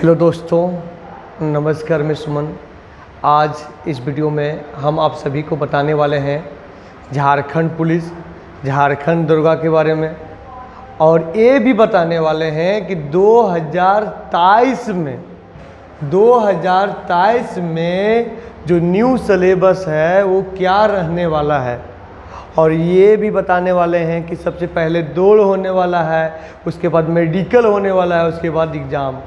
Hello दोस्तों, नमस्कार। मैं सुमन। आज इस वीडियो में हम आप सभी को बताने वाले हैं झारखंड पुलिस, झारखंड दरोगा के बारे में, और ये भी बताने वाले हैं कि 2023 में जो न्यू सिलेबस है वो क्या रहने वाला है। और ये भी बताने वाले हैं कि सबसे पहले दौड़ होने वाला है, उसके बाद मेडिकल होने वाला है, उसके बाद एग्ज़ाम।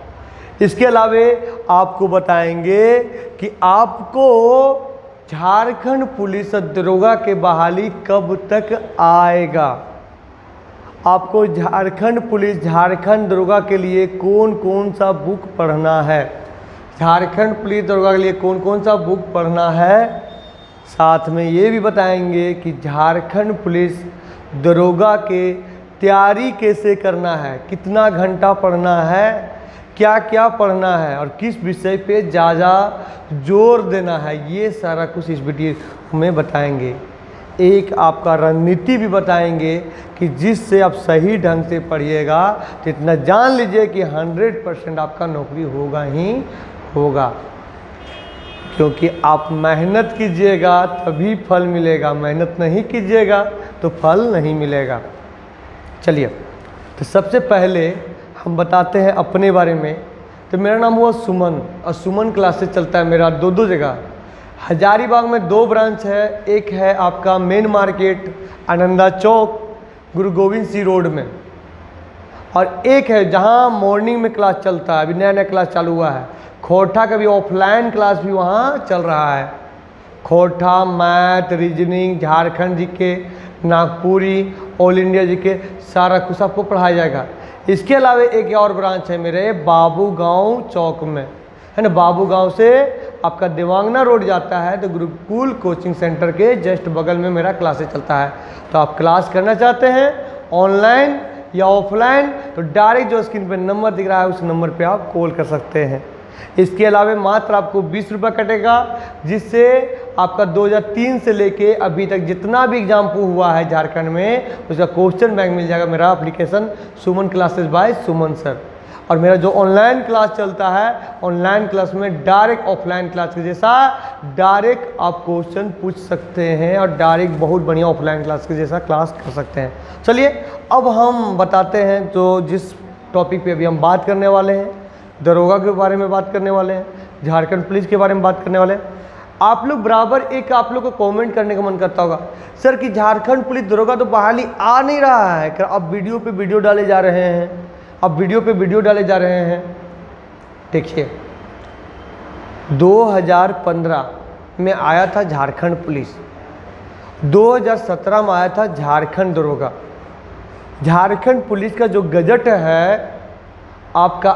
इसके अलावे आपको बताएंगे कि आपको झारखंड पुलिस दरोगा के बहाली कब तक आएगा। आपको झारखंड पुलिस, झारखंड दरोगा के लिए कौन कौन सा बुक पढ़ना है, झारखंड पुलिस दरोगा के लिए कौन कौन सा बुक पढ़ना है। साथ में ये भी बताएंगे कि झारखंड पुलिस दरोगा के तैयारी कैसे करना है, कितना घंटा पढ़ना है, क्या क्या पढ़ना है और किस विषय पे ज़्यादा जोर देना है, ये सारा कुछ इस वीडियो में बताएंगे। एक आपका रणनीति भी बताएंगे कि जिससे आप सही ढंग से पढ़िएगा तो इतना जान लीजिए कि 100% आपका नौकरी होगा ही होगा। क्योंकि आप मेहनत कीजिएगा तभी फल मिलेगा, मेहनत नहीं कीजिएगा तो फल नहीं मिलेगा। चलिए, तो सबसे पहले हम बताते हैं अपने बारे में। तो मेरा नाम हुआ सुमन और सुमन क्लासेस चलता है मेरा दो जगह। हजारीबाग में 2 ब्रांच है, एक है आपका मेन मार्केट आनंदा चौक गुरु गोविंद सिंह रोड में, और एक है जहां मॉर्निंग में क्लास चलता है, अभी नया नया क्लास चालू हुआ है। खोरठा का भी ऑफलाइन क्लास भी वहाँ चल रहा है। Khortha math, reasoning, Jharkhand GK, Nagpuri, all India GK, सारा कुछ आपको पढ़ाया जाएगा। इसके अलावा एक और ब्रांच है मेरे बाबू गांव चौक में, है ना। बाबू गांव से आपका देवांगना रोड जाता है तो गुरुकुल कोचिंग सेंटर के जस्ट बगल में मेरा क्लासेस चलता है। तो आप क्लास करना चाहते हैं ऑनलाइन या ऑफलाइन तो डायरेक्ट जो स्क्रीन पे नंबर दिख रहा है उस नंबर पे आप कॉल कर सकते हैं। इसके अलावा मात्र आपको 20 रुपये कटेगा, जिससे आपका 2003 से लेके अभी तक जितना भी एग्जाम हुआ है झारखंड में उसका क्वेश्चन बैंक मिल जाएगा। मेरा application Suman classes by Suman sir. और मेरा जो ऑनलाइन क्लास चलता है, ऑनलाइन क्लास में डायरेक्ट ऑफलाइन क्लास के जैसा डायरेक्ट आप क्वेश्चन पूछ सकते हैं और डायरेक्ट बहुत बढ़िया ऑफलाइन क्लास के जैसा क्लास कर सकते हैं। चलिए, अब हम बताते हैं तो जिस टॉपिक पे अभी हम बात करने वाले हैं, दरोगा के बारे में बात करने वाले हैं, झारखंड पुलिस के बारे में बात करने वाले हैं। आप लोग बराबर एक आप लोग को कमेंट करने का मन करता होगा, सर कि झारखंड पुलिस दरोगा तो बहाली आ नहीं रहा है, अब वीडियो पे वीडियो डाले जा रहे हैं, अब वीडियो पे वीडियो डाले जा रहे हैं। देखिए, 2015 में आया था झारखंड पुलिस, 2017 में आया था झारखंड दरोगा। झारखंड पुलिस का जो गजट है आपका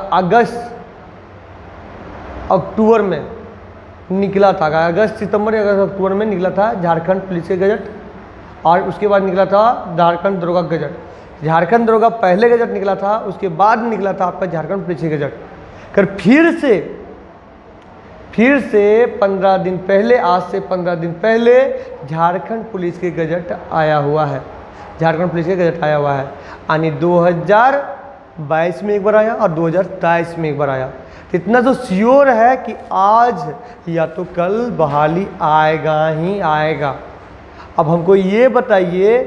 अक्टूबर में निकला था, अगस्त सितंबर या अगस्त अक्टूबर में निकला था झारखंड पुलिस के गजट, और उसके बाद निकला था झारखंड दरोगा गजट। झारखंड दरोगा पहले गजट निकला था, उसके बाद निकला था आपका झारखंड पुलिस के गजट। कर फिर से 15 दिन पहले, आज से 15 दिन पहले झारखंड पुलिस के गजट आया हुआ है, झारखंड पुलिस के गजट आया हुआ है। यानी 2022 में एक बार आया और 2023 में एक बार आया। तो इतना तो श्योर है कि आज या तो कल बहाली आएगा ही आएगा। अब हमको ये बताइए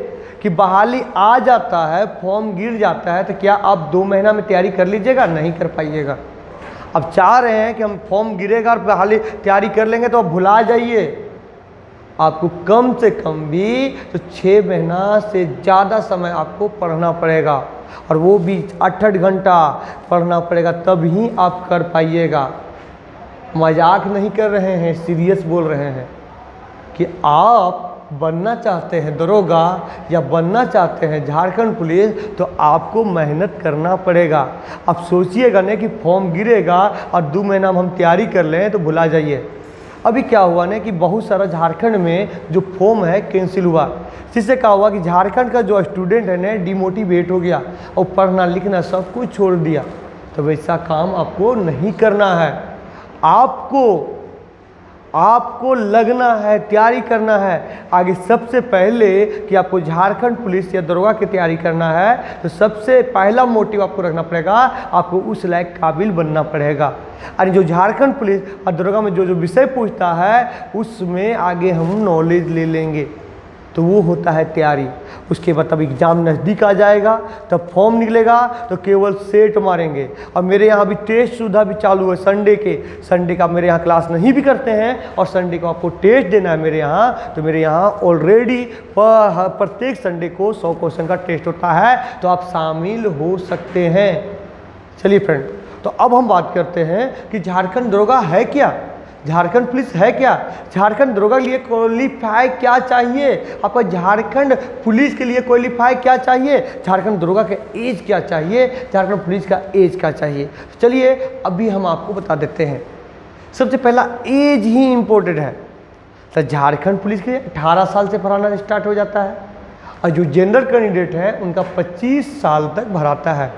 कि बहाली आ जाता है, फॉर्म गिर जाता है, तो क्या आप 2 महीना में तैयारी कर लीजिएगा? नहीं कर पाइएगा। अब चाह रहे हैं कि हम फॉर्म गिरेगा और बहाली तैयारी कर लेंगे तो आप भुला जाइए। आपको कम से कम भी तो 6 महीना से ज़्यादा समय आपको पढ़ना पड़ेगा, और वो भी 8-8 घंटा पढ़ना पड़ेगा, तब ही आप कर पाइएगा। मजाक नहीं कर रहे हैं, सीरियस बोल रहे हैं कि आप बनना चाहते हैं दरोगा या बनना चाहते हैं झारखंड पुलिस तो आपको मेहनत करना पड़ेगा। अब सोचिएगा नहीं कि फॉर्म गिरेगा और 2 महीना में हम तैयारी कर लें तो भुला जाइए। अभी क्या हुआ ना कि बहुत सारा झारखंड में जो फॉर्म है कैंसिल हुआ, जिससे क्या हुआ कि झारखंड का जो स्टूडेंट है ना डिमोटिवेट हो गया और पढ़ना लिखना सब कुछ छोड़ दिया। तो वैसा काम आपको नहीं करना है। आपको आपको लगना है, तैयारी करना है आगे। सबसे पहले कि आपको झारखंड पुलिस या दरोगा की तैयारी करना है तो सबसे पहला मोटिव आपको रखना पड़ेगा, आपको उस लायक काबिल बनना पड़ेगा। और जो झारखंड पुलिस और दरोगा में जो जो विषय पूछता है उसमें आगे हम नॉलेज ले लेंगे, तो वो होता है तैयारी। उसके बाद तब एग्ज़ाम नज़दीक आ जाएगा, तब फॉर्म निकलेगा तो केवल सेट मारेंगे। और मेरे यहाँ भी टेस्ट सुविधा भी चालू है संडे का मेरे यहाँ क्लास नहीं भी करते हैं और संडे को आपको टेस्ट देना है मेरे यहाँ। तो मेरे यहाँ ऑलरेडी प्रत्येक संडे को 100 क्वेश्चन का टेस्ट होता है, तो आप शामिल हो सकते हैं। चलिए फ्रेंड, तो अब हम बात करते हैं कि झारखंड दरोगा है क्या, झारखंड पुलिस है क्या, झारखंड दरोगा के लिए क्वालिफाई क्या चाहिए, आपका झारखंड पुलिस के लिए क्वालिफाई क्या चाहिए, झारखंड दरोगा का एज क्या चाहिए, झारखंड पुलिस का एज क्या चाहिए। चलिए अभी हम आपको बता देते हैं। सबसे पहला एज ही इम्पोर्टेंट है। तो झारखंड पुलिस के 18 साल से भराना स्टार्ट हो जाता है और जो जनरल कैंडिडेट है उनका 25 साल तक भराता है।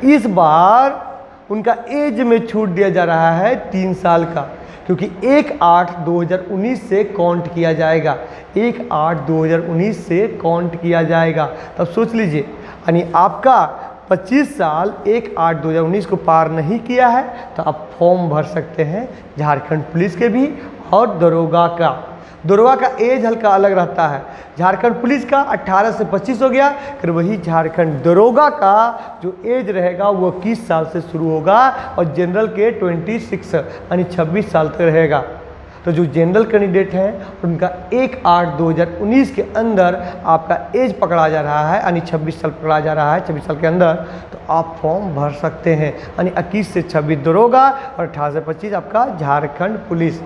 इस बार उनका एज में छूट दिया जा रहा है 3 साल का, क्योंकि 1/8/2019 से काउंट किया जाएगा, 1/8/2019 से काउंट किया जाएगा। तब सोच लीजिए, यानी आपका 25 साल 1/8/2019 को पार नहीं किया है तो आप फॉर्म भर सकते हैं झारखंड पुलिस के भी और दरोगा का। दरोगा का एज हल्का अलग रहता है, झारखंड पुलिस का 18 से 25 हो गया, फिर वही झारखंड दरोगा का जो एज रहेगा वो 21 साल से शुरू होगा और जनरल के 26 यानी 26 साल तक रहेगा। तो जो जनरल कैंडिडेट हैं उनका 1/8/2019 के अंदर आपका एज पकड़ा जा रहा है, यानी 26 साल पकड़ा जा रहा है, 26 साल के अंदर, तो आप फॉर्म भर सकते हैं। यानी 21 से 26 दरोगा और 18 से 25 आपका झारखंड पुलिस।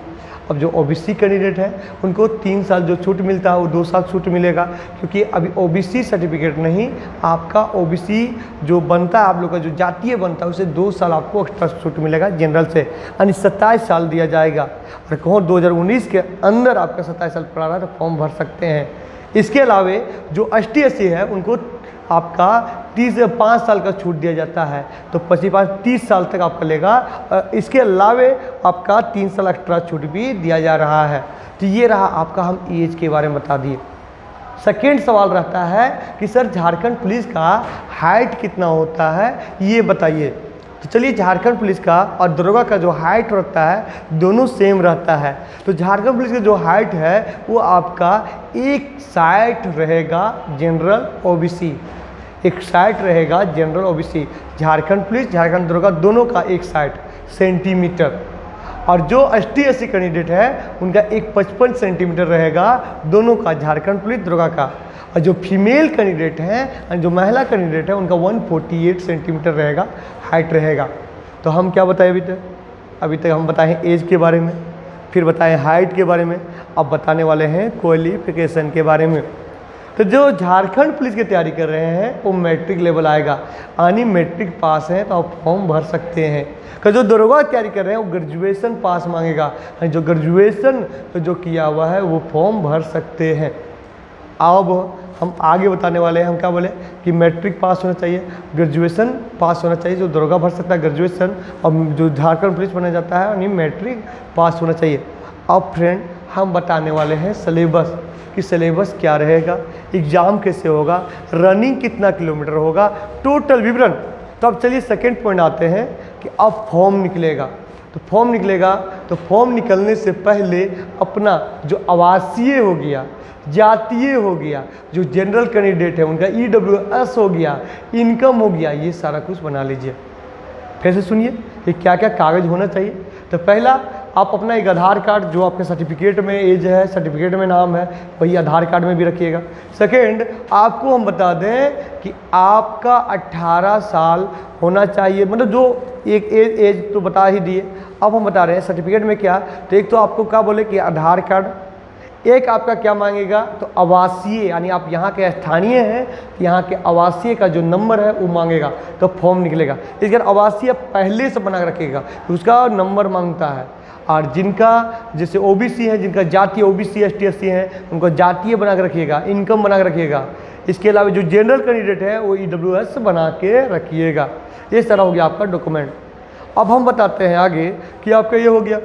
अब जो ओबीसी कैंडिडेट है उनको 3 साल जो छूट मिलता है वो 2 साल छूट मिलेगा, क्योंकि अभी ओबीसी सर्टिफिकेट नहीं, आपका ओबीसी जो बनता है, आप लोग का जो जातीय बनता है उसे 2 साल आपको एक्स्ट्रा छूट मिलेगा जनरल से, यानी 27 साल दिया जाएगा। और कहूँ 2019 के अंदर आपका 27 साल पड़ा रहा है तो फॉर्म भर सकते हैं। इसके अलावे जो ST/SC है उनको आपका 5 साल का छूट दिया जाता है, तो 25-30 साल तक आपका लेगा। इसके अलावे आपका 3 साल एक्स्ट्रा छूट भी दिया जा रहा है। तो ये रहा आपका, हम एज के बारे में बता दिए। सेकेंड सवाल रहता है कि सर झारखंड पुलिस का हाइट कितना होता है, ये बताइए। तो चलिए, झारखंड पुलिस का और दरोगा का जो हाइट रहता है दोनों सेम रहता है। तो झारखंड पुलिस का जो हाइट है वो आपका 160 रहेगा जनरल ओबीसी, 160 रहेगा general OBC. Jharkhand police Jharkhand दरोगा दोनों का 160 सेंटीमीटर। और जो ST/SC कैंडिडेट है उनका 155 सेंटीमीटर रहेगा दोनों का, झारखंड पुलिस दरोगा का। और जो फीमेल कैंडिडेट हैं, जो महिला कैंडिडेट है, उनका 148 सेंटीमीटर रहेगा हाइट रहेगा। तो हम क्या बताएं अभी तक हम बताएं एज के बारे में, फिर बताएं हाइट के बारे में, अब बताने वाले हैं क्वालिफिकेशन के बारे में। तो जो झारखंड पुलिस की तैयारी कर रहे हैं वो मैट्रिक लेवल आएगा, यानी मैट्रिक पास है तो आप फॉर्म भर सकते हैं। तो जो दरोगा की तैयारी कर रहे हैं वो ग्रेजुएशन पास मांगेगा, जो ग्रेजुएशन जो किया हुआ है वो फॉर्म भर सकते हैं। अब हम आगे बताने वाले हैं, हम क्या बोले कि मैट्रिक पास होना चाहिए, ग्रेजुएशन पास होना चाहिए, जो दरोगा भर सकता है ग्रेजुएशन, और जो झारखंड पुलिस बना जाता है यानी मैट्रिक पास होना चाहिए। अब फ्रेंड हम बताने वाले हैं सिलेबस, कि सिलेबस क्या रहेगा, एग्ज़ाम कैसे होगा, रनिंग कितना किलोमीटर होगा, टोटल विवरण। तो अब चलिए सेकेंड पॉइंट आते हैं कि अब फॉर्म निकलेगा। तो फॉर्म निकलेगा तो फॉर्म निकलने से पहले अपना जो आवासीय हो गया, जातीय हो गया, जो जनरल कैंडिडेट है उनका EWS हो गया, इनकम हो गया, ये सारा कुछ बना लीजिए। फिर से सुनिए कि क्या क्या कागज़ होना चाहिए। तो पहला, आप अपना एक आधार कार्ड जो आपके सर्टिफिकेट में एज है, सर्टिफिकेट में नाम है, वही आधार कार्ड में भी रखिएगा। सेकेंड, आपको हम बता दें कि आपका 18 साल होना चाहिए, मतलब जो एक एज तो बता ही दिए। अब हम बता रहे हैं सर्टिफिकेट में क्या, तो एक तो आपको क्या बोले कि आधार कार्ड, एक आपका क्या मांगेगा तो आवासीय, यानी आप यहाँ के स्थानीय हैं, यहाँ के आवासीय का जो नंबर है वो मांगेगा, तो फॉर्म निकलेगा। इसके बाद आवासीय पहले से बना रखिएगा, तो उसका नंबर मांगता है। और जिनका जैसे ओबीसी है, जिनका जातीय OBC ST/SC हैं, उनको जातीय बना के रखिएगा, इनकम बना के रखिएगा। इसके अलावा जो जनरल कैंडिडेट है वो EWS बना के रखिएगा। ये सारा हो गया आपका डॉक्यूमेंट। अब हम बताते हैं आगे कि आपका ये हो गया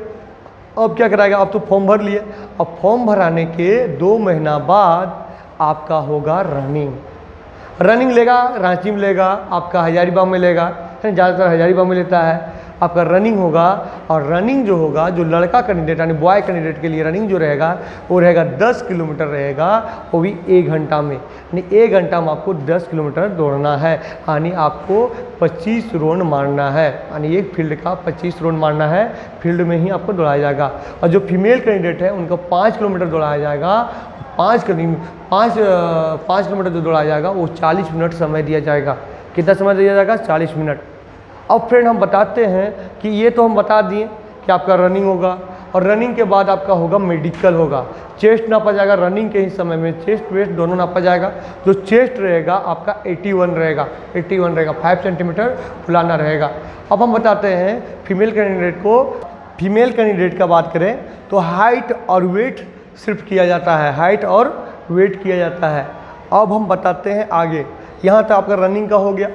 अब क्या कराएगा, अब तो फॉर्म भर लिए, अब फॉर्म भराने के 2 महीना बाद आपका होगा रनिंग लेगा, रांची में लेगा, आपका हजारीबाग में लेगा, ज़्यादातर हजारीबाग में लेता है। आपका रनिंग होगा, और रनिंग जो होगा, जो लड़का कैंडिडेट यानी बॉय कैंडिडेट के लिए रनिंग जो रहेगा वो रहेगा 10 किलोमीटर रहेगा, वो भी 1 घंटा में। यानी 1 घंटा में आपको 10 किलोमीटर दौड़ना है, यानी आपको 25 राउंड मारना है, यानी एक फील्ड का 25 राउंड मारना है, फील्ड में ही आपको दौड़ाया जाएगा। और जो फीमेल कैंडिडेट है उनको 5 किलोमीटर दौड़ाया जाएगा, 5 किलोमीटर जो दौड़ाया जाएगा वो 40 मिनट समय दिया जाएगा। कितना समय दिया जाएगा, 40 मिनट। अब फ्रेंड हम बताते हैं कि ये तो हम बता दिए कि आपका रनिंग होगा, और रनिंग के बाद आपका होगा मेडिकल होगा। चेस्ट नापा जाएगा रनिंग के ही समय में, चेस्ट वेस्ट दोनों नापा जाएगा। जो चेस्ट रहेगा आपका 81 रहेगा, 5 सेंटीमीटर फुलाना रहेगा। अब हम बताते हैं फीमेल कैंडिडेट का बात करें तो हाइट और वेट सिर्फ किया जाता है, हाइट और वेट किया जाता है। अब हम बताते हैं आगे, यहाँ तक आपका रनिंग का हो गया।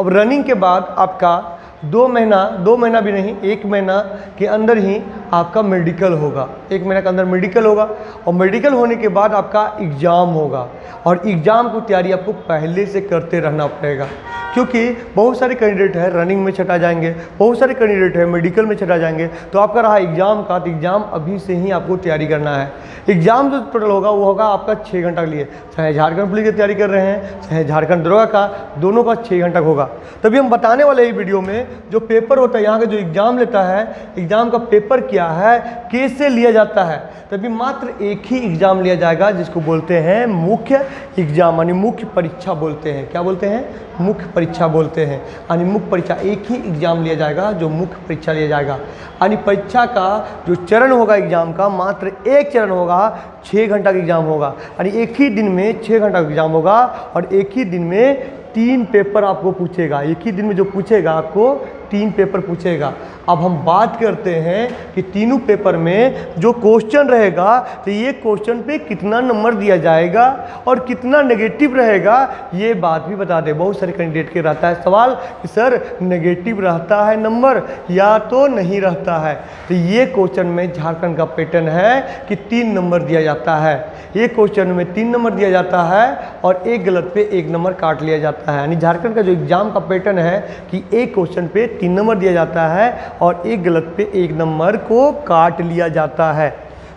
अब रनिंग के बाद आपका 2 महीना भी नहीं, 1 महीना के अंदर ही आपका मेडिकल होगा, 1 महीना के अंदर मेडिकल होगा। और मेडिकल होने के बाद आपका एग्ज़ाम होगा, और एग्ज़ाम की तैयारी आपको पहले से करते रहना पड़ेगा, क्योंकि बहुत सारे कैंडिडेट हैं रनिंग में छटा जाएंगे, बहुत सारे कैंडिडेट हैं मेडिकल में छटा जाएंगे। तो आपका रहा एग्ज़ाम का, तो एग्ज़ाम अभी से ही आपको तैयारी करना है। एग्ज़ाम जो टोटल होगा वो होगा आपका 6 घंटा के लिए, चाहे झारखंड पुलिस की तैयारी कर रहे हैं चाहे झारखंड दरोगा का, दोनों का 6 घंटा होगा। तभी हम बताने वाले ही वीडियो में जो पेपर होता है, यहाँ का जो एग्ज़ाम लेता है, एग्ज़ाम का पेपर क्या है, कैसे लिया जाता है, तभी मात्र एक ही एग्ज़ाम लिया जाएगा जिसको बोलते हैं मुख्य एग्ज़ाम, यानी मुख्य परीक्षा बोलते हैं। क्या बोलते हैं, मुख्य परीक्षा बोलते हैं। यानी मुख्य परीक्षा, एक ही एग्ज़ाम लिया जाएगा जो मुख्य परीक्षा लिया जाएगा। यानी परीक्षा का जो चरण होगा एग्ज़ाम का, मात्र एक चरण होगा, 6 घंटा का एग्ज़ाम होगा। यानी एक ही दिन में 6 घंटा का एग्ज़ाम होगा, और एक ही दिन में 3 पेपर आपको पूछेगा। एक ही दिन में जो पूछेगा आपको 3 पेपर पूछेगा। अब हम बात करते हैं कि तीनों पेपर में जो क्वेश्चन रहेगा, तो ये क्वेश्चन पे कितना नंबर दिया जाएगा और कितना नेगेटिव रहेगा, ये बात भी बता दें। बहुत सारे कैंडिडेट के रहता है सवाल कि सर नेगेटिव रहता है नंबर या तो नहीं रहता है। तो ये क्वेश्चन में झारखंड का पैटर्न है कि 3 नंबर दिया जाता है। एक क्वेश्चन में 3 नंबर दिया जाता है, और एक गलत पे 1 नंबर काट लिया जाता है। यानी झारखंड का जो एग्ज़ाम का पैटर्न है कि एक क्वेश्चन पे 3 नंबर दिया जाता है, और एक गलत पे 1 नंबर को काट लिया जाता है।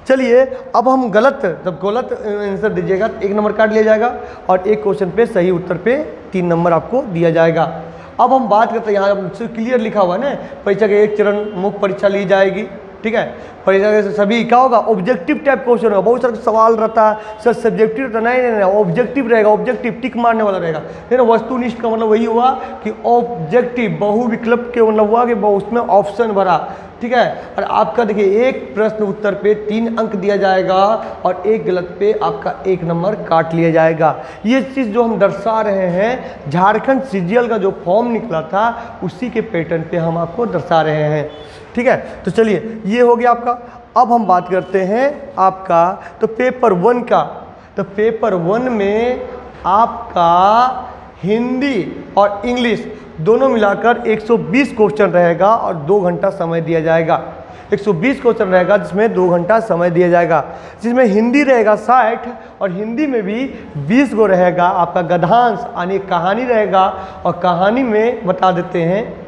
चलिए अब हम जब गलत आंसर दीजिएगा तो 1 नंबर काट लिया जाएगा, और एक क्वेश्चन पे सही उत्तर पे 3 नंबर आपको दिया जाएगा। अब हम बात करते हैं, यहाँ क्लियर लिखा हुआ है ना, परीक्षा के एक चरण मुख्य परीक्षा ली जाएगी, ठीक है। परीक्षा के सभी क्या होगा, ऑब्जेक्टिव टाइप क्वेश्चन होगा। बहुत सारा सवाल रहता है सर सब्जेक्टिव रहता, नहीं, ऑब्जेक्टिव रहेगा, ऑब्जेक्टिव टिक मारने वाला रहेगा। लेकिन वस्तुनिष्ठ का मतलब वही हुआ कि ऑब्जेक्टिव, बहुविकल्प के मतलब हुआ कि उसमें ऑप्शन भरा, ठीक है। और आपका देखिए एक प्रश्न उत्तर पे 3 अंक दिया जाएगा, और एक गलत पे आपका 1 नंबर काट लिया जाएगा। ये चीज़ जो हम दर्शा रहे हैं, झारखंड सीजीएल का जो फॉर्म निकला था उसी के पैटर्न पे हम आपको दर्शा रहे हैं, ठीक है। तो चलिए ये हो गया आपका। अब हम बात करते हैं आपका तो पेपर 1 का। तो पेपर 1 में आपका हिंदी और इंग्लिश दोनों मिलाकर 120 क्वेश्चन रहेगा, और 2 घंटा समय दिया जाएगा। 120 क्वेश्चन रहेगा जिसमें 2 घंटा समय दिया जाएगा, जिसमें हिंदी रहेगा 60, और हिंदी में भी 20 गो रहेगा आपका गद्यांश, यानी कहानी रहेगा। और कहानी में बता देते हैं,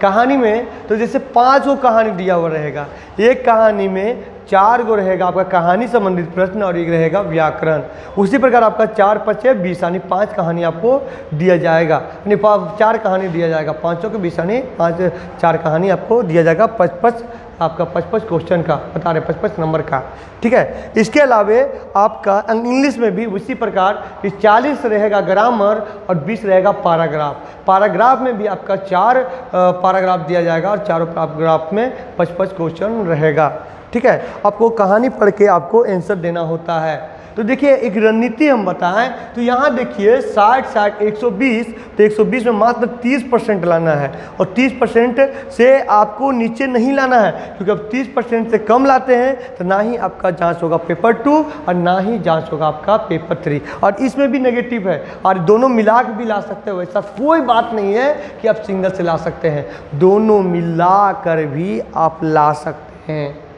कहानी में तो जैसे 5 गो कहानी दिया हुआ रहेगा, एक कहानी में 4 गो रहेगा आपका कहानी संबंधित प्रश्न, और एक रहेगा व्याकरण। उसी प्रकार आपका 4 × 5 = 20, यानी 5 कहानी आपको दिया जाएगा, यानी 4 कहानी दिया जाएगा, 5 के 20 यानी 4 कहानी आपको दिया जाएगा। 55 आपका 55 क्वेश्चन का बता रहे, 55 नंबर का, ठीक है। इसके अलावे आपका इंग्लिश में भी उसी प्रकार 40 रहेगा ग्रामर, और 20 रहेगा पैराग्राफ। पैराग्राफ में भी आपका 4 पैराग्राफ दिया जाएगा, और 4 पैराग्राफ में 55 क्वेश्चन रहेगा, ठीक है। आपको कहानी पढ़ के आपको आंसर देना होता है। तो देखिए एक रणनीति हम बताएं, तो यहाँ देखिए 60 120, तो 120 में मात्र 30% लाना है, और 30% से आपको नीचे नहीं लाना है, क्योंकि अब 30% से कम लाते हैं तो ना ही आपका जांच होगा पेपर 2, और ना ही जांच होगा आपका पेपर 3। और इसमें भी नेगेटिव है, और दोनों मिला के भी ला सकते हो, ऐसा कोई बात नहीं है कि आप सिंगल से ला सकते हैं, दोनों मिला कर भी आप ला सकते हैं।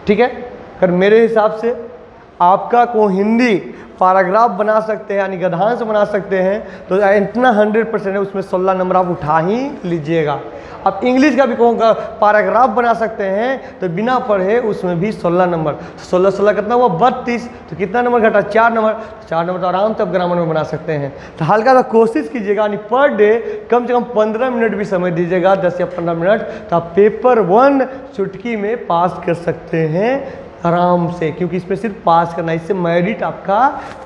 ठीक है। अगर मेरे हिसाब से आपका को हिंदी पैराग्राफ बना सकते हैं यानी गद्यांश बना सकते हैं तो इतना 100% है, उसमें 16 नंबर आप उठा ही लीजिएगा। अब इंग्लिश का भी कहूँगा पैराग्राफ बना सकते हैं तो बिना पढ़े उसमें भी 16 नंबर, 16 कितना हुआ 32, तो कितना नंबर घटा 4 नंबर, 4 नंबर तो आराम से आप ग्रामर में बना सकते हैं। तो हल्का सा कोशिश कीजिएगा यानी पर डे कम से कम 15 मिनट भी समय दीजिएगा, 10 या 15 मिनट, तो आप पेपर 1 चुटकी में पास कर सकते हैं आराम से, क्योंकि इसमें सिर्फ पास करना, इससे मेरिट आपका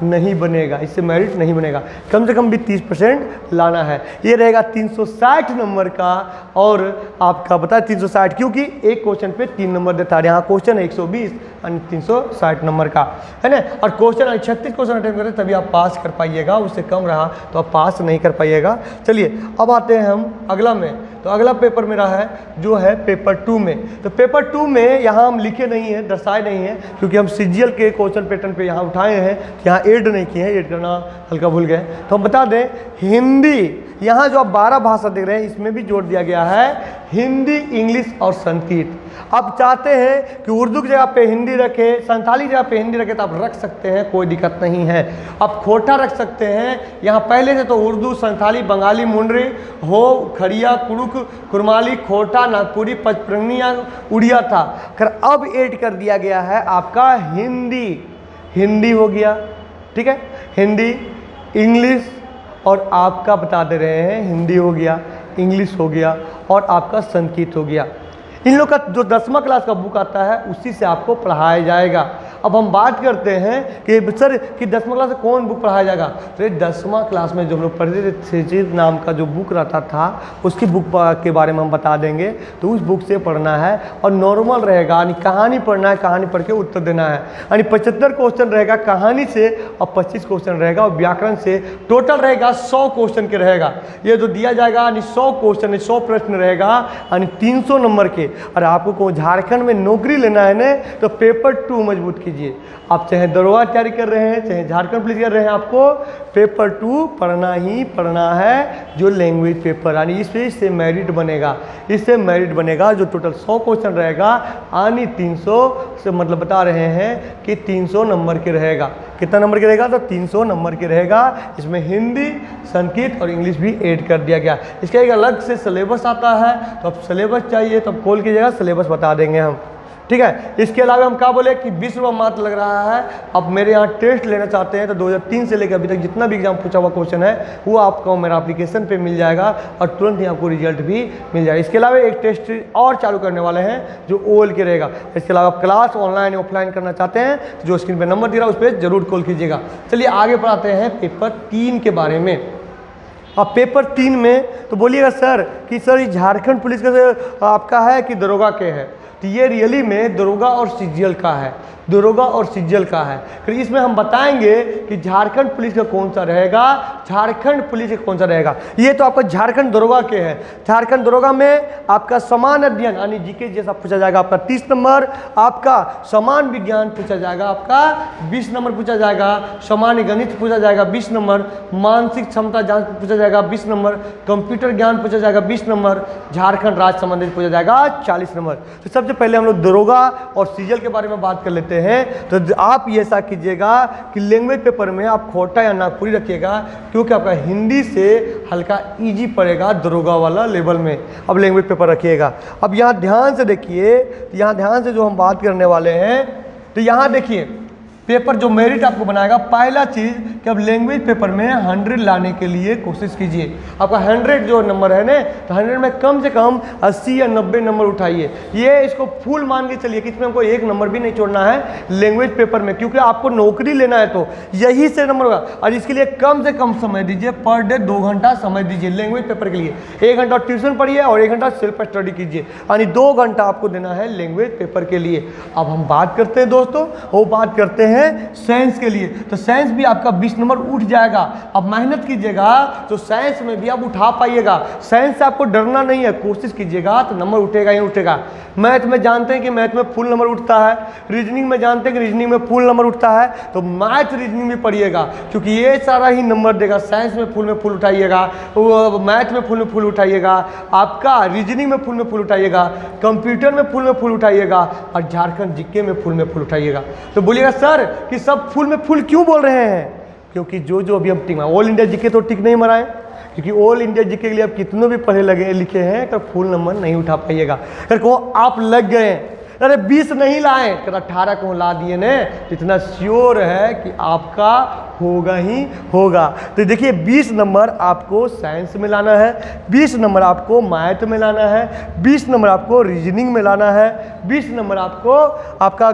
नहीं बनेगा, इससे मेरिट नहीं बनेगा, कम से कम भी 30% लाना है। ये रहेगा 360 नंबर का, और आपका बता 360 क्योंकि एक क्वेश्चन पे 3 नंबर देता है, यहाँ क्वेश्चन है 120 और 360 नंबर का है ना। और क्वेश्चन 36 क्वेश्चन अटेम्प्ट करें तभी आप पास कर पाइएगा, उससे कम रहा तो आप पास नहीं कर पाइएगा। चलिए अब आते हैं हम अगला में, तो अगला पेपर मेरा है जो है पेपर 2 में। तो पेपर 2 में यहाँ हम लिखे नहीं हैं, दर्शाए नहीं हैं, क्योंकि हम सीजीएल के क्वेश्चन पैटर्न पे यहाँ उठाए हैं, यहाँ ऐड नहीं किए हैं, ऐड करना हल्का भूल गए। तो हम बता दें हिंदी, यहाँ जो आप 12 भाषा देख रहे हैं इसमें भी जोड़ दिया गया है हिंदी, इंग्लिश और संस्कृत। आप चाहते हैं कि उर्दू की जगह पे हिंदी रखे, संथाली की जगह पे हिंदी रखे तो आप रख सकते हैं, कोई दिक्कत नहीं है। आप खोटा रख सकते हैं, यहाँ पहले से तो उर्दू, संथाली, बंगाली, मुंडरी, हो, खड़िया, कुड़ुक, कुरमाली, खोटा, नागपुरी, पचपरंगिया, उड़िया था, कर अब ऐड कर दिया गया है आपका हिंदी, हिंदी हो गया, ठीक है, हिंदी, इंग्लिश और आपका बता दे रहे हैं हिंदी हो गया, इंग्लिश हो गया और आपका संस्कृत हो गया। इन लोग का जो 10वां क्लास का बुक आता है उसी से आपको पढ़ाया जाएगा। अब हम बात करते हैं कि सर कि 10वां क्लास में कौन बुक पढ़ाया जाएगा, तो ये 10वां क्लास में जो हम लोग पढ़ते थे संस्कृत नाम का जो बुक रहता था उसकी बुक के बारे में हम बता देंगे, तो उस बुक से पढ़ना है और नॉर्मल रहेगा, यानी कहानी पढ़ना है, कहानी पढ़ के उत्तर देना है, यानी 75 क्वेश्चन रहेगा कहानी से और 25 क्वेश्चन रहेगा और व्याकरण से, टोटल रहेगा 100 क्वेश्चन के रहेगा। ये जो दिया जाएगा यानी 100 क्वेश्चन, 100 प्रश्न रहेगा यानी 300 नंबर के। और आपको को झारखंड में नौकरी लेना है ना तो पेपर 2 मजबूत कीजिए। आप चाहे दरोगा तैयारी कर रहे हैं, चाहे झारखंड पुलिस कर रहे हैं, आपको पेपर 2 पढ़ना ही पढ़ना है, जो लैंग्वेज पेपर, यानी इससे मेरिट बनेगा, इससे मेरिट बनेगा। जो टोटल 100 क्वेश्चन रहेगा यानी 300 से मतलब बता रहे हैं कि 300 नंबर के रहेगा। कितना नंबर के रहेगा, तो 300 नंबर के रहेगा। इसमें हिंदी, संस्कृत और इंग्लिश भी ऐड कर दिया गया। इसका एक अलग से सिलेबस आता है, तो अब सिलेबस चाहिए तो अब खोल कीजिएगा, सिलेबस बता देंगे हम, ठीक है। इसके अलावा हम क्या बोले कि 20 रुपये मात्र लग रहा है। अब मेरे यहाँ टेस्ट लेना चाहते हैं तो 2003 से लेकर अभी तक जितना भी एग्जाम पूछा हुआ क्वेश्चन है वो आपको मेरा एप्लीकेशन पे मिल जाएगा और तुरंत ही आपको रिजल्ट भी मिल जाएगा। इसके अलावा एक टेस्ट और चालू करने वाले हैं जो ओएल के रहेगा। इसके अलावा आप क्लास ऑनलाइन ऑफलाइन करना चाहते हैं तो जो स्क्रीन पर नंबर दे रहा है उस पर जरूर कॉल कीजिएगा। चलिए आगे बढ़ाते हैं पेपर 3 के बारे में। अब पेपर 3 में तो बोलिएगा सर कि सर ये झारखंड पुलिस का आपका है कि दरोगा के है, तो ये रियली में दरोगा और सीजीएल का है, दरोगा और सीजीएल का है। फिर इसमें हम बताएंगे कि झारखंड पुलिस का कौन सा रहेगा, झारखंड पुलिस का कौन सा रहेगा। ये तो आपका झारखंड दरोगा के है। झारखंड दरोगा में आपका समान अध्ययन यानी जीके जैसा पूछा जाएगा आपका 30 नंबर, आपका समान विज्ञान पूछा जाएगा आपका 20 नंबर पूछा जाएगा, सामान्य गणित पूछा जाएगा 20 नंबर, मानसिक क्षमता जांच पूछा जाएगा 20 नंबर, कंप्यूटर ज्ञान पूछा जाएगा 20 नंबर, झारखंड राज्य संबंधित पूछा जाएगा 40 नंबर। तो सबसे पहले हम लोग दरोगा और सीजीएल के बारे में बात कर लेते हैं। तो आप ये ऐसा कीजिएगा कि लैंग्वेज पेपर में आप खोटा या नागपुरी रखिएगा, क्योंकि आपका हिंदी से हल्का इजी पड़ेगा दरोगा वाला लेवल में। अब लैंग्वेज पेपर रखिएगा। अब यहाँ ध्यान से देखिए, यहाँ ध्यान से जो हम बात करने वाले हैं, तो यहाँ देखिए पेपर जो मेरिट आपको बनाएगा, पहला चीज़ कि अब लैंग्वेज पेपर में 100 लाने के लिए कोशिश कीजिए। आपका 100 जो नंबर है ना, तो 100 में कम से कम 80 या 90 नंबर उठाइए। ये इसको फुल मान के चलिए कि इसमें हमको एक नंबर भी नहीं छोड़ना है लैंग्वेज पेपर में, क्योंकि आपको नौकरी लेना है तो यही से नंबर होगा। और इसके लिए कम से कम समय दीजिए, पर डे 2 घंटा समय दीजिए लैंग्वेज पेपर के लिए। 1 घंटा ट्यूशन पढ़िए और 1 घंटा सेल्फ स्टडी कीजिए, यानी 2 घंटा आपको देना है लैंग्वेज पेपर के लिए। अब हम बात करते हैं दोस्तों, वो बात करते हैं साइंस के लिए। तो साइंस भी आपका 20 नंबर उठ जाएगा। अब मेहनत कीजिएगा तो साइंस में भी आप उठा पाइएगा। साइंस से आपको डरना नहीं है, कोशिश कीजिएगा तो नंबर उठेगा ही उठेगा। मैथ में जानते हैं कि मैथ में फुल नंबर उठता है, रीजनिंग में जानते हैं कि रीजनिंग में फुल नंबर उठता है, तो मैथ रीजनिंग भी पढ़िएगा क्योंकि ये सारा ही नंबर देगा। साइंस में फुल उठाइएगा, मैथ में फुल उठाइएगा, आपका रीजनिंग में फुल उठाइएगा, कंप्यूटर में फुल उठाइएगा और झारखंड जीके में फुल उठाइएगा। तो बोलिएगा सर कि सब फुल क्यों बोल रहे हैं? क्योंकि जो अभी हम टिक ऑल इंडिया जीके तो टिक नहीं मराएं, क्योंकि ऑल इंडिया जीके के लिए आप कितने भी पढ़े लगे लिखे हैं तो फुल नंबर नहीं उठा पाइएगा। अगर को आप लग गए, अरे 20 नहीं लाए तो 18 को ला दिए ने, तो इतना श्योर है कि आपका होगा ही होगा। तो देखिए 20 नंबर आपको साइंस में लाना है, 20 नंबर आपको मैथ में लाना है, 20 नंबर आपको रीजनिंग में लाना है, 20 नंबर आपको आपका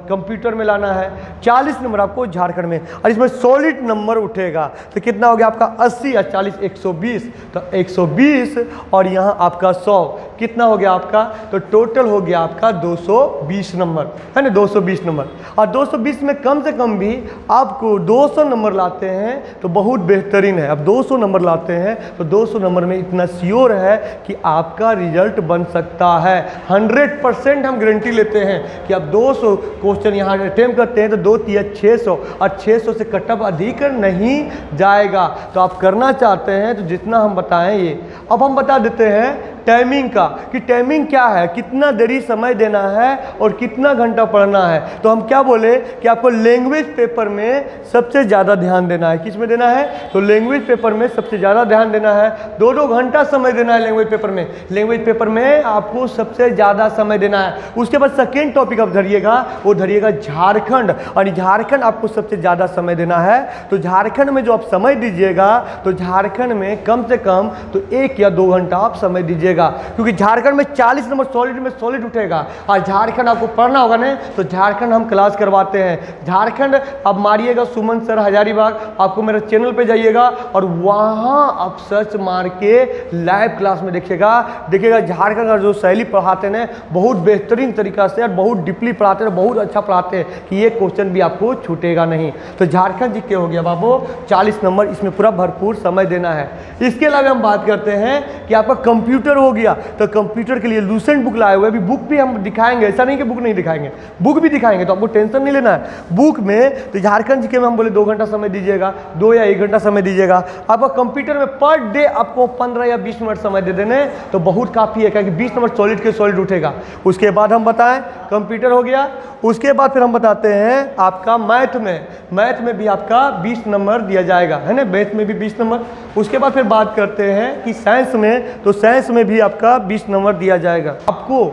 कंप्यूटर में लाना है, 40 नंबर आपको झारखंड में, और इसमें सॉलिड नंबर उठेगा। तो कितना हो गया आपका 80 और 40 120, तो 120 और यहाँ आपका 100 कितना हो गया आपका? तो टोटल हो गया आपका 220 नंबर, है ना, 220 नंबर। और 220 में कम से कम भी आपको 200 नंबर लाते हैं तो बहुत बेहतरीन है। अब 200 नंबर लाते हैं तो 200 नंबर में इतना श्योर है कि आपका रिजल्ट बन सकता है। 100% हम गारंटी लेते हैं कि आप 200 क्वेश्चन यहाँ अटेम्प्ट करते हैं तो 2 तिया 600, और 600 से कटअप अधिक नहीं जाएगा। तो आप करना चाहते हैं तो जितना हम बताएं ये, अब हम बता देते हैं टाइमिंग का, कि टाइमिंग क्या है, कितना देरी समय देना है और कितना घंटा पढ़ना है। तो हम क्या बोले कि आपको लैंग्वेज पेपर में सबसे ज़्यादा ध्यान देना है। किस में देना है? तो लैंग्वेज पेपर में सबसे ज़्यादा ध्यान देना है। 2-2 घंटा समय देना है लैंग्वेज पेपर में। लैंग्वेज पेपर में आपको सबसे ज़्यादा समय देना है। उसके बाद सेकेंड टॉपिक आप धरिएगा, वो धरिएगा झारखंड, और झारखंड आपको सबसे ज़्यादा समय देना है। तो झारखंड में जो आप समय दीजिएगा तो झारखंड में कम से कम तो 1 या 2 घंटा आप समय दीजिएगा, क्योंकि झारखंड में 40 नंबर सॉलिड उठेगा। और झारखंड आपको पढ़ना होगा ना, तो झारखंड हम क्लास करवाते हैं। झारखंड आप मारिएगा सुमन सर हजारीबाग, आपको मेरे चैनल पे जाइएगा और वहाँ आप सर्च मार के लाइव क्लास में देखिएगा झारखंड का जो शैली पढ़ाते हैं बहुत बेहतरीन तरीका से और बहुत डीपली पढ़ाते हैं, बहुत अच्छा पढ़ाते हैं कि ये क्वेश्चन भी आपको छूटेगा नहीं। तो झारखंड जीके हो गया बाबू 40 नंबर, इसमें पूरा भरपूर समय देना है। इसके अलावा हम बात करते हैं कि आपका कंप्यूटर हो गया, तो कंप्यूटर के लिए लूसेंट बुक लाए हुए, अभी बुक भी हम दिखाएंगे, ऐसा नहीं कि बुक नहीं दिखाएंगे, बुक भी दिखाएंगे, तो आपको टेंशन नहीं लेना है। बुक में तो झारखंड जीके में हम बोले 2 घंटा समय दीजिएगा, 2 या 1 घंटा समय दीजिएगा। आपका कंप्यूटर में पर डे आपको 15 या 20 मिनट समय दे देने तो बहुत काफ़ी है, क्योंकि 20 नंबर सॉलिड के सॉलिड उठेगा। उसके बाद हम बताएं कंप्यूटर हो गया, उसके बाद फिर हम बताते हैं आपका मैथ में भी आपका 20 नंबर दिया जाएगा, है ना, मैथ में भी 20 नंबर। उसके बाद फिर बात करते हैं कि साइंस में, तो साइंस में भी आपका 20 नंबर दिया जाएगा। आपको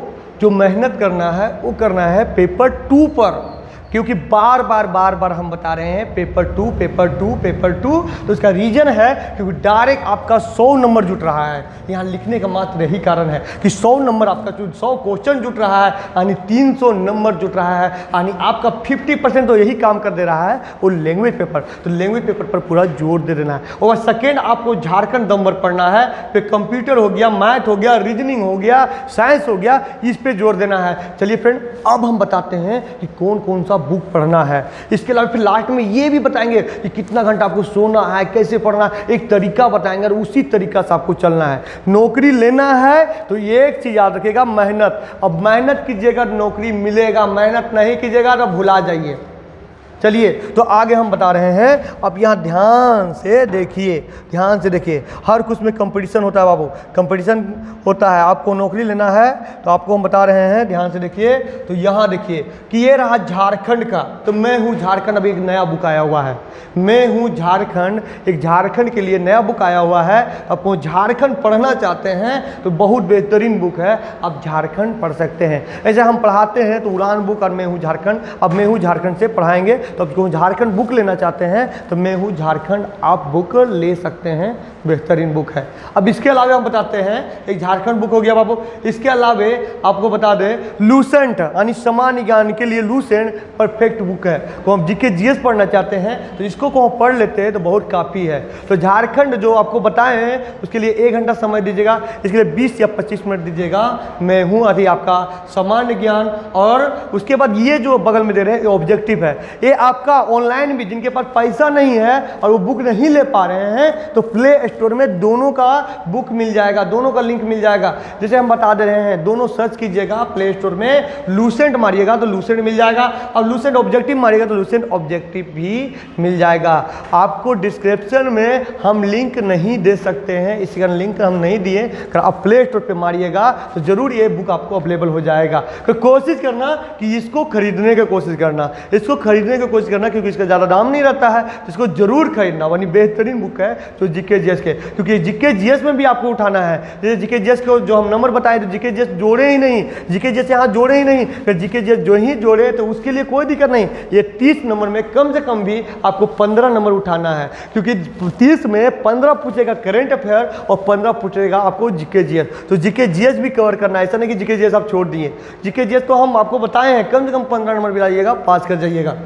जो मेहनत करना है वो करना है पेपर 2 पर, क्योंकि बार बार हम बता रहे हैं पेपर टू। तो इसका रीजन है क्योंकि डायरेक्ट आपका 100 नंबर जुट रहा है। यहाँ लिखने का मात्र यही कारण है कि 100 नंबर आपका 100 क्वेश्चन जुट रहा है, यानी 300 नंबर जुट रहा है, यानी आपका 50% तो यही काम कर दे रहा है वो लैंग्वेज पेपर। तो लैंग्वेज पेपर पर पूरा जोर दे देना है। और सेकेंड आपको झारखंड नंबर पढ़ना है, फिर कंप्यूटर हो गया, मैथ हो गया, रीजनिंग हो गया, साइंस हो गया, इस पर जोर देना है। चलिए फ्रेंड, अब हम बताते हैं कि कौन कौन सा बुक पढ़ना है। इसके अलावा फिर लास्ट में ये भी बताएंगे कि कितना घंटा आपको सोना है, कैसे पढ़ना है, एक तरीका बताएंगे और उसी तरीका से आपको चलना है। नौकरी लेना है तो ये एक चीज़ याद रखिएगा, मेहनत। अब मेहनत कीजिएगा नौकरी मिलेगा, मेहनत नहीं कीजिएगा तो भुला जाइए। चलिए तो आगे हम बता रहे हैं। अब यहाँ ध्यान से देखिए, हर कुछ में कंपटीशन होता है बाबू, कंपटीशन होता है। आपको नौकरी लेना है तो आपको हम बता रहे हैं, ध्यान से देखिए। तो यहाँ देखिए कि ये रहा झारखंड का, तो मैं हूँ झारखंड, अभी एक नया बुक आया हुआ है, मैं हूँ झारखंड, एक झारखंड के लिए नया बुक आया हुआ है। आपको झारखंड पढ़ना चाहते हैं तो बहुत बेहतरीन बुक है, आप झारखंड पढ़ सकते हैं। ऐसे हम पढ़ाते हैं तो उड़ान बुक और मैं हूँ झारखंड, अब मैं हूँ झारखंड से पढ़ाएंगे। तो आपको झारखंड बुक लेना चाहते हैं तो मैं हूँ झारखंड आप बुक ले सकते हैं, बेहतरीन बुक है। अब इसके अलावा हम बताते हैं, एक झारखंड बुक हो गया बाबू, इसके अलावा आपको बता दें लूसेंट, यानी सामान्य ज्ञान के लिए लूसेंट परफेक्ट बुक है। को हम जीके जीएस पढ़ना चाहते हैं तो इसको को हम पढ़ लेते हैं तो बहुत काफ़ी है। तो झारखंड जो आपको बताए हैं उसके लिए 1 घंटा समय दीजिएगा, इसके लिए 20 या 25 मिनट दीजिएगा। मैं हूँ अभी आपका सामान्य ज्ञान, और उसके बाद ये जो बगल में दे रहे हैं ये ऑब्जेक्टिव है। ये आपका ऑनलाइन भी जिनके पास पैसा नहीं है और वो बुक नहीं ले पा रहे हैं तो प्ले स्टोर में दोनों का बुक मिल जाएगा, दोनों का लिंक मिल जाएगा। जैसे हम बता दे रहे हैं, दोनों सर्च कीजिएगा प्ले स्टोर में, लूसेंट मारिएगा तो लूसेंट मिल जाएगा, और लूसेंट ऑब्जेक्टिव मारिएगा तो लूसेंट ऑब्जेक्टिव भी मिल जाएगा। आपको डिस्क्रिप्शन में हम लिंक नहीं दे सकते हैं, इसी कारण लिंक हम नहीं दिए। अगर आप प्ले स्टोर पर मारिएगा तो जरूर ये बुक आपको अवेलेबल हो जाएगा। तो कोशिश करना कि इसको खरीदने की कोशिश करना, इसको खरीदने की कोशिश करना, क्योंकि इसका ज़्यादा दाम नहीं रहता है, तो इसको जरूर खरीदना। वही बेहतरीन बुक है तो जीके जीएस के, क्योंकि जीके जीएस में भी आपको उठाना है। जैसे जीके जीएस को जो हम नंबर बताए तो जीके जीएस जोड़े ही नहीं, जीके जीएस यहाँ जोड़े ही नहीं, फिर जीके जीएस जो ही जोड़े तो उसके लिए कोई दिक्कत नहीं। ये 30 नंबर में कम से कम भी आपको 15 नंबर उठाना है, क्योंकि 30 में 15 पूछेगा करेंट अफेयर और 15 पूछेगा आपको जीके जीएस। तो जीके जीएस भी कवर करना है, ऐसा नहीं कि जीके जीएस आप छोड़ दिए। जीके जीएस तो हम आपको बताए हैं कम से कम 15 नंबर भी लाइएगा, पास कर जाइएगा।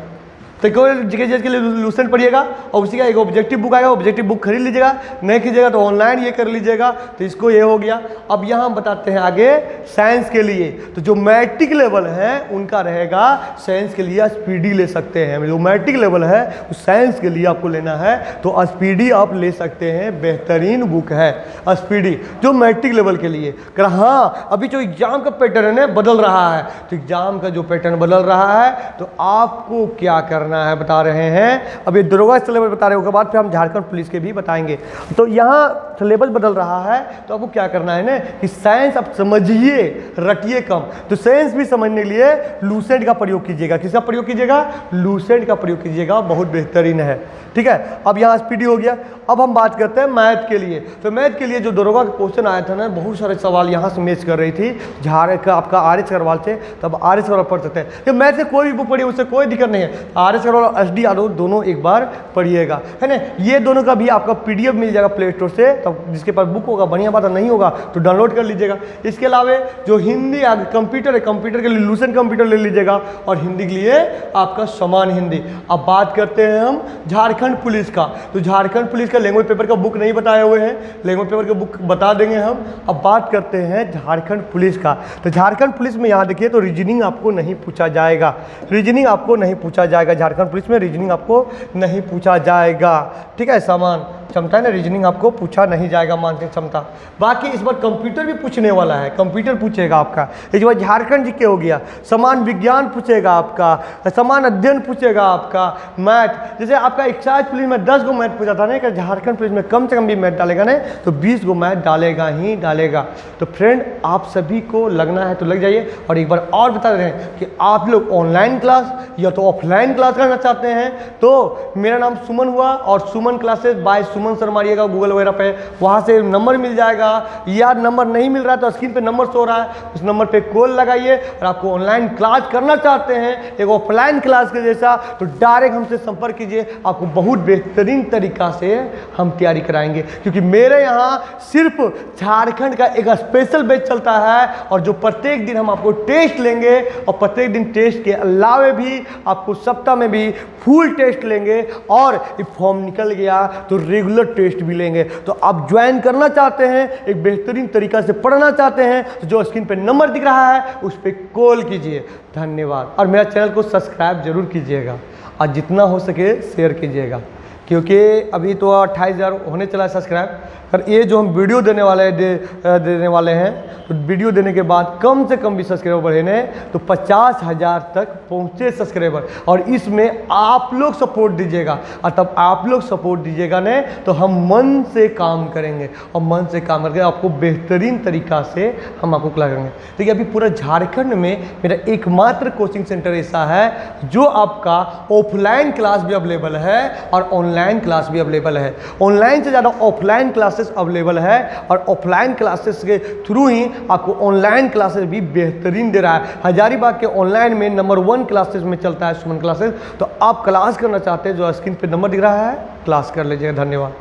तो जीके जीएस के लिए लूसेंट पढ़िएगा और उसी का एक ऑब्जेक्टिव बुक आएगा, ऑब्जेक्टिव बुक खरीद लीजिएगा, नहीं कीजिएगा तो ऑनलाइन ये कर लीजिएगा। तो इसको ये हो गया। अब यहाँ हम बताते हैं आगे साइंस के लिए। तो जो मैट्रिक लेवल है उनका रहेगा, साइंस के लिए स्पीडी ले सकते हैं। जो मैट्रिक लेवल है उस साइंस के लिए आपको लेना है तो स्पीडी आप ले सकते हैं, बेहतरीन बुक है स्पीडी जो मैट्रिक लेवल के लिए। कर हाँ, अभी जो एग्जाम का पैटर्न है बदल रहा है, तो एग्जाम का जो पैटर्न बदल रहा है तो आपको क्या करना है बता रहे हैं। अब ये दरोगा सिलेबस बता रहे हैं, उसके बाद फिर हम झारखंड पुलिस के भी बताएंगे। तो यहाँ सिलेबस बदल रहा है तो आपको क्या करना है ना कि साइंस आप समझिए, रटिए कम। तो साइंस भी समझने के लिए लूसेंट का प्रयोग कीजिएगा। किसका प्रयोग कीजिएगा? लूसेंट का प्रयोग कीजिएगा, बहुत बेहतरीन है। ठीक है, अब यहाँ स्पीडी हो गया। अब हम बात करते हैं मैथ के लिए। तो मैथ के लिए जो दरोगा का क्वेश्चन आया था ना, बहुत सारे सवाल यहाँ से मैच कर रही थी आपका आर.एस. अग्रवाल से, तब आर.एस. अग्रवाल पढ़ सकते हैं। तो मैथ से कोई भी बुक पढ़िए, उससे कोई दिक्कत नहीं है। आर.एस. अग्रवाल और एस.डी. यादव दोनों एक बार पढ़िएगा, है ना। ये दोनों का भी आपका PDF मिल जाएगा प्ले स्टोर से। तब जिसके पास बुक होगा बढ़िया बात है, नहीं होगा तो डाउनलोड कर लीजिएगा। इसके अलावा जो हिंदी कंप्यूटर है, कंप्यूटर के लिए लूसेंट कंप्यूटर ले लीजिएगा और हिंदी के लिए आपका समान हिंदी। अब बात करते हैं हम झारखंड पुलिस का। तो झारखंड पुलिस का लैंग्वेज पेपर का बुक नहीं बताए हुए हैं, लैंग्वेज पेपर का बुक बता देंगे हम। अब बात करते हैं झारखंड पुलिस का। तो झारखंड पुलिस में यहाँ देखिए तो रीजनिंग आपको नहीं पूछा जाएगा, रीजनिंग आपको नहीं पूछा जाएगा। झारखंड पुलिस में रीजनिंग आपको नहीं पूछा जाएगा। ठीक है, समान क्षमता है ना, रीजनिंग आपको पूछा नहीं जाएगा, मानसिक क्षमता। बाकी इस बार कंप्यूटर भी पूछने वाला है, कंप्यूटर पूछेगा आपका। इस बार झारखंड जीके हो गया, समान विज्ञान पूछेगा आपका, समान अध्ययन पूछेगा आपका, मैथ। जैसे आपका एक्साइज पुलिस में 10 गो मैथ पूछा था ना, कि झारखंड पुलिस में कम से कम भी मैथ डालेगा ना तो 20 गो मैथ डालेगा ही डालेगा। तो फ्रेंड, आप सभी को लगना है तो लग जाइए। और एक बार और बता रहे हैं कि आप लोग ऑनलाइन क्लास या तो ऑफलाइन क्लास करना चाहते हैं तो मेरा नाम सुमन हुआ और Suman classes by Suman sir मारिएगा गूगल वगैरह पे, वहाँ से नंबर मिल जाएगा। या नंबर नहीं मिल रहा है तो स्क्रीन पे नंबर शो रहा है, उस नंबर पे कॉल लगाइए। और आपको ऑनलाइन क्लास करना चाहते हैं एक ऑफलाइन क्लास के जैसा, तो डायरेक्ट हमसे संपर्क कीजिए। आपको बहुत बेहतरीन तरीका से हम तैयारी कराएंगे, क्योंकि मेरे यहाँ सिर्फ झारखंड का एक स्पेशल बैच चलता है और जो प्रत्येक दिन हम आपको टेस्ट लेंगे और प्रत्येक दिन टेस्ट के अलावे भी आपको सप्ताह में भी फुल टेस्ट लेंगे। और फॉर्म निकल गया तो रेगुलर टेस्ट भी लेंगे। तो आप ज्वाइन करना चाहते हैं, एक बेहतरीन तरीका से पढ़ना चाहते हैं तो जो स्क्रीन पे नंबर दिख रहा है उस पर कॉल कीजिए। धन्यवाद। और मेरा चैनल को सब्सक्राइब जरूर कीजिएगा और जितना हो सके शेयर कीजिएगा, क्योंकि अभी तो 28,000 होने चला है सब्सक्राइब। पर ये जो हम वीडियो देने वाले हैं तो वीडियो देने के बाद कम से कम भी सब्सक्राइबर बढ़े ने तो 50,000 तक पहुँचे सब्सक्राइबर। और इसमें आप लोग सपोर्ट दीजिएगा, और तब आप लोग सपोर्ट दीजिएगा ने तो हम मन से काम करेंगे और मन से काम करके आपको बेहतरीन तरीका से हम आपको क्लास करेंगे। देखिए, अभी पूरा झारखंड में मेरा एकमात्र कोचिंग सेंटर ऐसा है जो आपका ऑफलाइन क्लास भी अवेलेबल है और ऑनलाइन क्लास भी अवेलेबल है। ऑनलाइन से ज़्यादा ऑफलाइन क्लासेस अवेलेबल है और ऑफलाइन क्लासेस के थ्रू ही आपको ऑनलाइन क्लासेस भी बेहतरीन दे रहा है। हजारीबाग के ऑनलाइन में नंबर 1 क्लासेस में चलता है सुमन क्लासेस। तो आप क्लास करना चाहते हैं, जो स्क्रीन पे नंबर दिख रहा है, क्लास कर लीजिएगा। धन्यवाद।